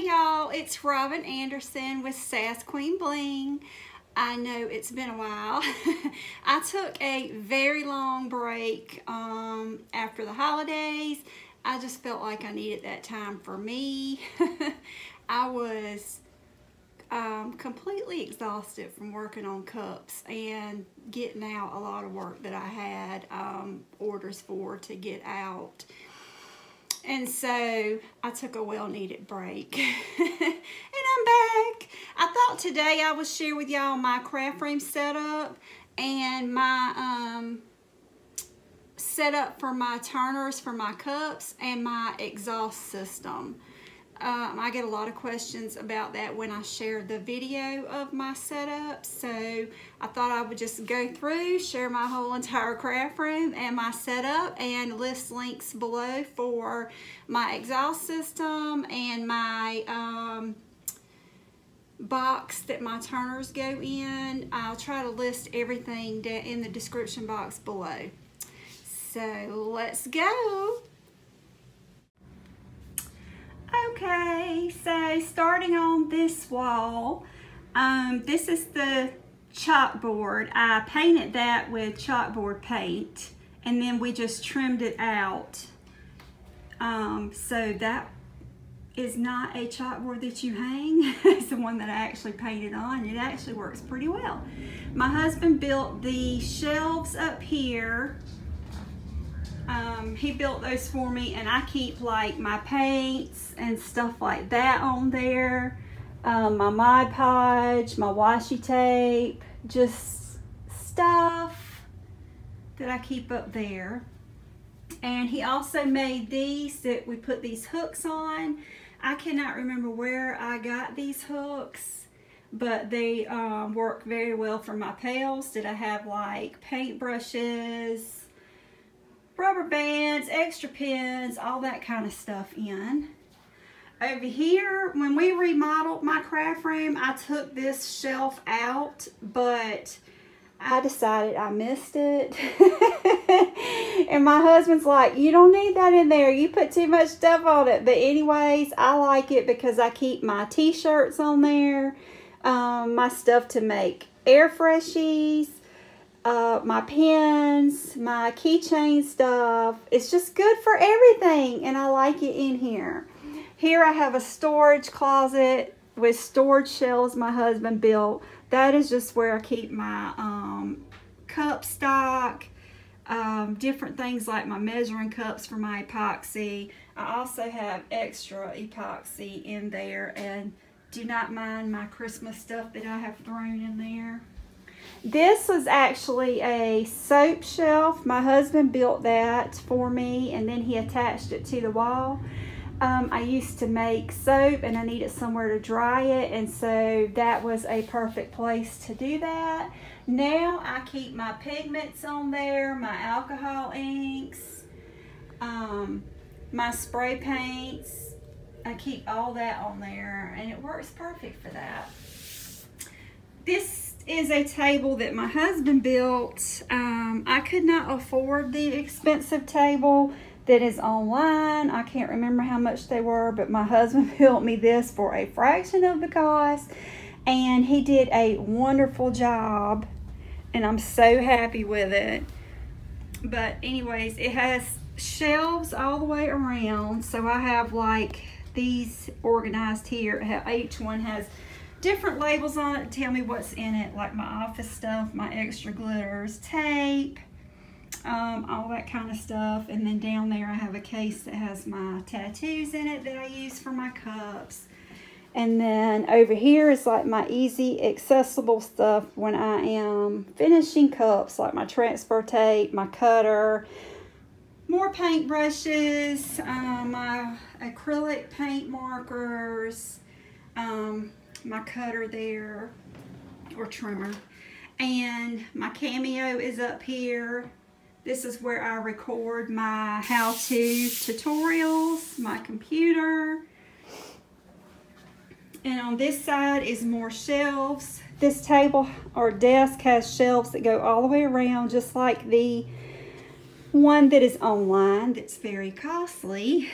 Hey y'all, it's Robin Anderson with Sass Queen Bling. I know it's been a while. I took a very long break after the holidays. I just felt like I needed that time for me. I was completely exhausted from working on cups and getting out a lot of work that I had orders for to get out. And so I took a well-needed break. And I'm back. I thought today I would share with y'all my craft frame setup and my setup for my turners for my cups and my exhaust system. I get a lot of questions about that when I shared the video of my setup, so I thought I would just go through, share my whole entire craft room and my setup, and list links below for my exhaust system and my box that my turners go in. I'll try to list everything in the description box below. So let's go. Okay, so starting on this wall, this is the chalkboard. I painted that with chalkboard paint, and then we just trimmed it out. So that is not a chalkboard that you hang. It's the one that I actually painted on. It actually works pretty well. My husband built the shelves up here. He built those for me, and I keep like my paints and stuff like that on there, my Mod Podge, my washi tape, just stuff that I keep up there. And he also made these that we put these hooks on. I cannot remember where I got these hooks, but they work very well for my pails that I have like paint brushes, rubber bands, extra pins, all that kind of stuff in. Over here, when we remodeled my craft room, I took this shelf out, but I decided I missed it. And my husband's like, you don't need that in there. You put too much stuff on it. But anyways, I like it because I keep my t-shirts on there, my stuff to make air freshies, my pens, my keychain stuff. It's just good for everything, and I like it in here. Here I have a storage closet with storage shelves my husband built. That is just where I keep my cup stock, different things like my measuring cups for my epoxy. I also have extra epoxy in there, and do not mind my Christmas stuff that I have thrown in there. This was actually a soap shelf. My husband built that for me, and then he attached it to the wall. I used to make soap, and I needed somewhere to dry it, and so that was a perfect place to do that. Now I keep my pigments on there, my alcohol inks, my spray paints. I keep all that on there, and it works perfect for that. This is a table that my husband built. I could not afford the expensive table that is online. I can't remember how much they were, but my husband built me this for a fraction of the cost, and he did a wonderful job, and I'm so happy with it. But anyways, it has shelves all the way around, so I have like these organized here. Each one has different labels on it to tell me what's in it, like my office stuff, my extra glitters, tape, all that kind of stuff. And then down there I have a case that has my tattoos in it that I use for my cups. And then over here is like my easy accessible stuff when I am finishing cups, like my transfer tape, my cutter, more paint brushes, my acrylic paint markers, my cutter there, or trimmer, and my Cameo is up here. This is where I record my how-to tutorials, my computer. And on this side is more shelves. This table or desk has shelves that go all the way around, just like the one that is online that's very costly.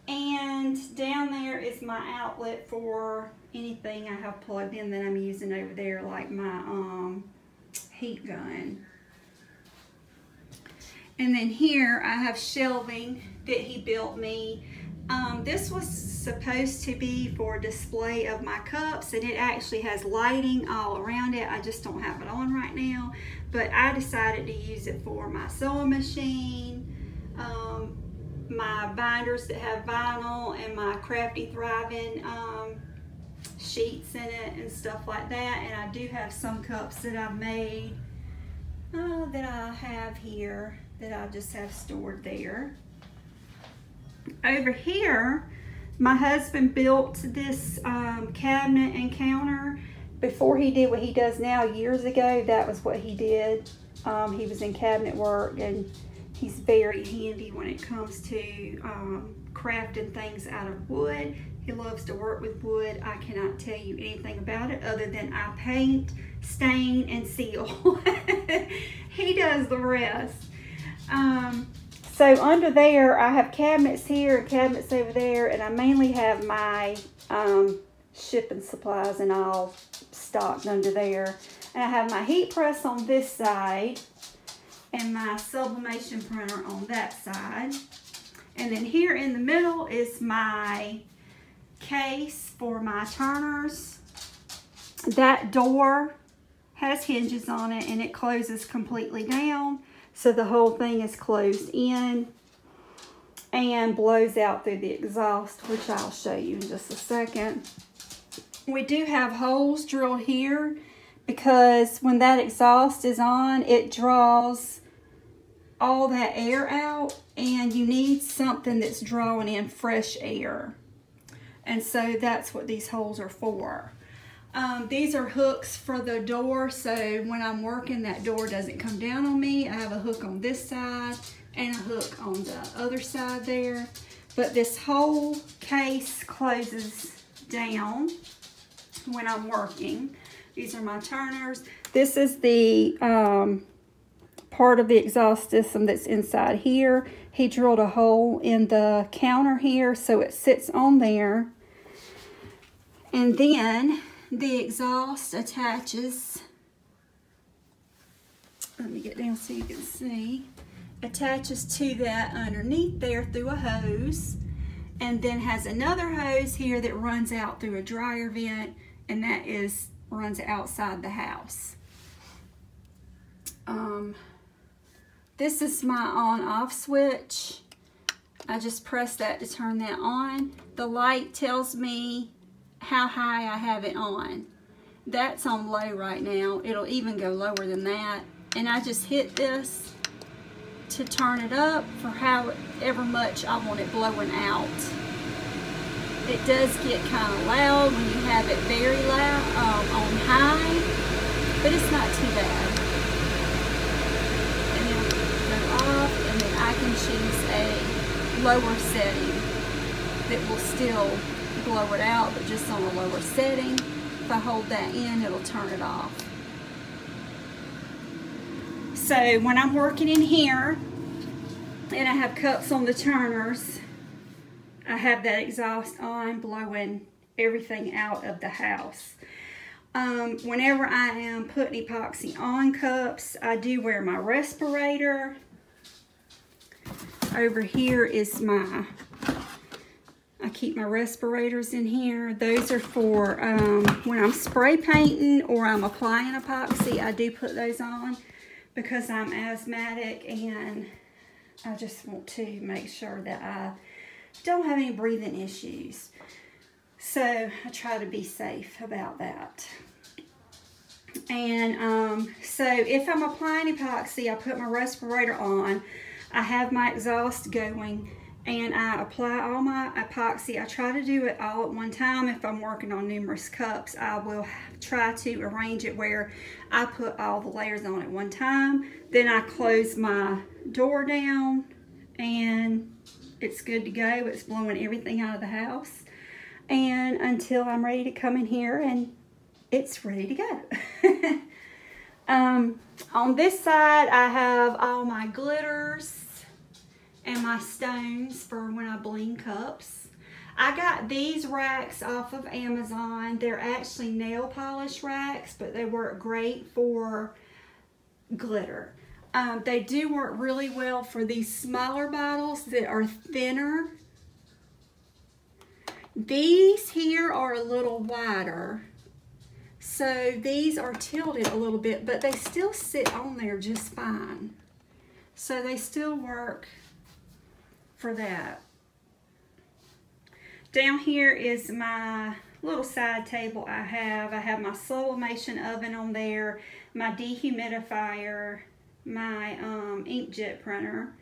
And down there is my outlet for anything I have plugged in that I'm using over there, like my heat gun. And then here I have shelving that he built me. This was supposed to be for display of my cups, and it actually has lighting all around it. I just don't have it on right now, but I decided to use it for my sewing machine, my binders that have vinyl, and my Crafty Thriving sheets in it and stuff like that. And I do have some cups that I've made that I have here that I just have stored there. Over here, my husband built this cabinet and counter. Before he did what he does now, years ago, that was what he did. He was in cabinet work, and he's very handy when it comes to crafting things out of wood. He loves to work with wood. I cannot tell you anything about it other than I paint, stain, and seal. He does the rest. So under there, I have cabinets here and cabinets over there, and I mainly have my shipping supplies and all stocked under there. And I have my heat press on this side and my sublimation printer on that side. And then here in the middle is my case for my turners. That door has hinges on it, and it closes completely down. So the whole thing is closed in and blows out through the exhaust, which I'll show you in just a second. We do have holes drilled here because when that exhaust is on, it draws all that air out, and you need something that's drawing in fresh air. And so that's what these holes are for. These are hooks for the door, so when I'm working, that door doesn't come down on me. I have a hook on this side and a hook on the other side there. But this whole case closes down when I'm working. These are my turners. This is the part of the exhaust system that's inside here. He drilled a hole in the counter here, so it sits on there. And then the exhaust attaches, let me get down so you can see, attaches to that underneath there through a hose, and then has another hose here that runs out through a dryer vent, and that runs outside the house. This is my on-off switch. I just press that to turn that on. The light tells me how high I have it on. That's on low right now. It'll even go lower than that. And I just hit this to turn it up for however much I want it blowing out. It does get kind of loud when you have it very loud on high, but it's not too bad. And then it'll go off, and then I can choose a lower setting that will still blow it out, but just on a lower setting. If I hold that in, it'll turn it off. So when I'm working in here and I have cups on the turners, I have that exhaust on, blowing everything out of the house. Whenever I am putting epoxy on cups, I do wear my respirator. Over here is I keep my respirators in here. Those are for when I'm spray painting or I'm applying epoxy. I do put those on because I'm asthmatic, and I just want to make sure that I don't have any breathing issues. So I try to be safe about that. And so if I'm applying epoxy, I put my respirator on. I have my exhaust going, and I apply all my epoxy. I try to do it all at one time. If I'm working on numerous cups, I will try to arrange it where I put all the layers on at one time. Then I close my door down, and it's good to go. It's blowing everything out of the house. And until I'm ready to come in here and it's ready to go. On this side, I have all my glitters and my stones for when I bling cups. I got these racks off of Amazon. They're actually nail polish racks, but they work great for glitter. They do work really well for these smaller bottles that are thinner. These here are a little wider, so these are tilted a little bit, but they still sit on there just fine. So they still work for that. Down here is my little side table I have. I have my sublimation oven on there, my dehumidifier, my inkjet printer,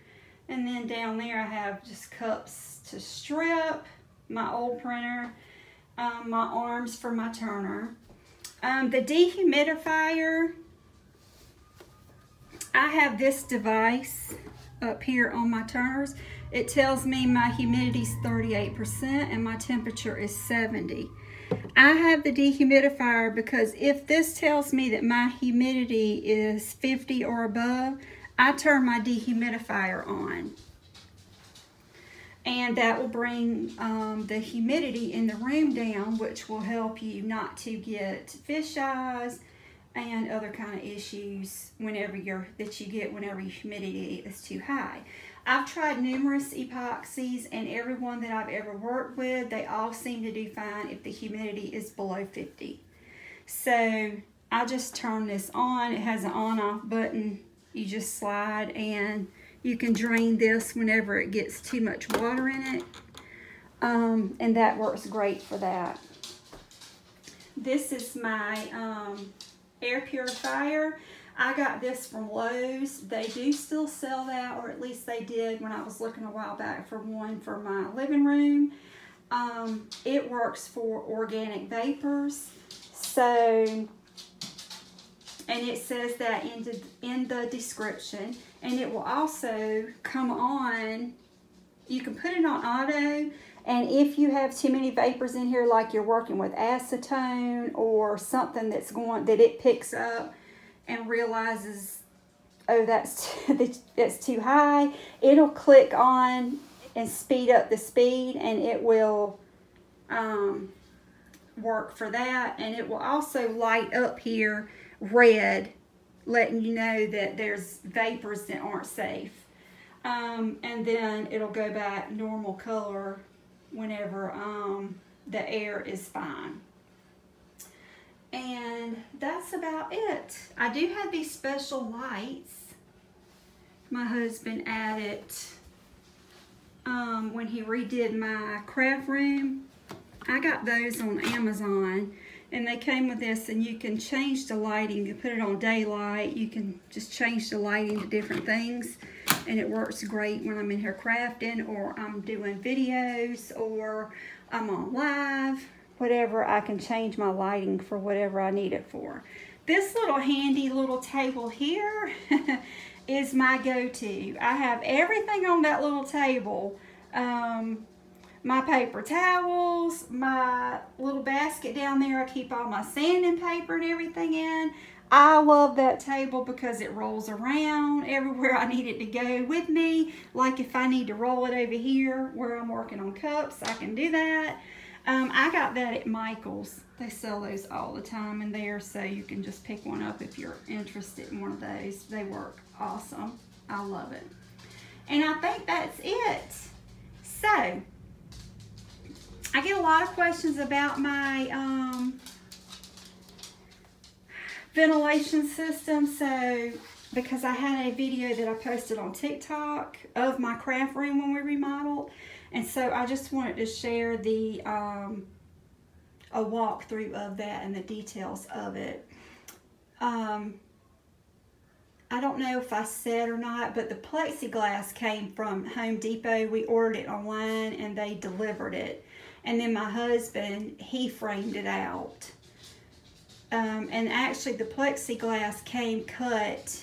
and then down there I have just cups to strip, my old printer, my arms for my turner. The dehumidifier, I have this device up here on my turners. It tells me my humidity is 38% and my temperature is 70. I have the dehumidifier because if this tells me that my humidity is 50 or above, I turn my dehumidifier on. And that will bring the humidity in the room down, which will help you not to get fish eyes and other kind of issues whenever your humidity is too high. I've tried numerous epoxies, and everyone that I've ever worked with, they all seem to do fine if the humidity is below 50. So I just turn this on. It has an on-off button. You just slide, and you can drain this whenever it gets too much water in it. And that works great for that. This is my air purifier. I got this from Lowe's. They do still sell that, or at least they did when I was looking a while back for one for my living room. It works for organic vapors. So, and it says that in the description, and it will also come on, you can put it on auto, and if you have too many vapors in here, like you're working with acetone or something that it picks up and realizes, oh, that's too high, it'll click on and speed up the speed, and it will work for that. And it will also light up here red, letting you know that there's vapors that aren't safe. And then it'll go back normal color whenever the air is fine. And that's about it. I do have these special lights my husband added when he redid my craft room. I got those on Amazon, and they came with this, and you can change the lighting. You put it on daylight, you can just change the lighting to different things, and it works great when I'm in here crafting, or I'm doing videos, or I'm on live. Whatever, I can change my lighting for whatever I need it for. This little handy little table here is my go-to. I have everything on that little table. My paper towels, my little basket down there, I keep all my sanding paper and everything in. I love that table because it rolls around everywhere I need it to go with me. Like if I need to roll it over here where I'm working on cups, I can do that. I got that at Michael's. They sell those all the time in there, so you can just pick one up if you're interested in one of those. They work awesome. I love it. And I think that's it. So, I get a lot of questions about my ventilation system. So, because I had a video that I posted on TikTok of my craft room when we remodeled. And so I just wanted to share the a walkthrough of that and the details of it. I don't know if I said or not, but the Plexi Glass came from Home Depot. We ordered it online and they delivered it. And then my husband, he framed it out. And actually the Plexi Glass came cut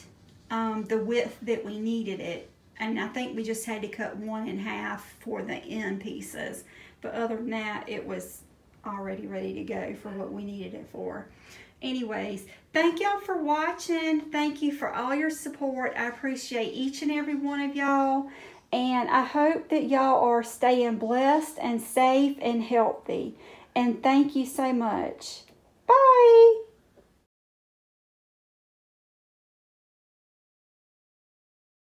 the width that we needed it. And I think we just had to cut 1 1/2 for the end pieces. But other than that, it was already ready to go for what we needed it for. Anyways, thank y'all for watching. Thank you for all your support. I appreciate each and every one of y'all. And I hope that y'all are staying blessed and safe and healthy. And thank you so much. Bye.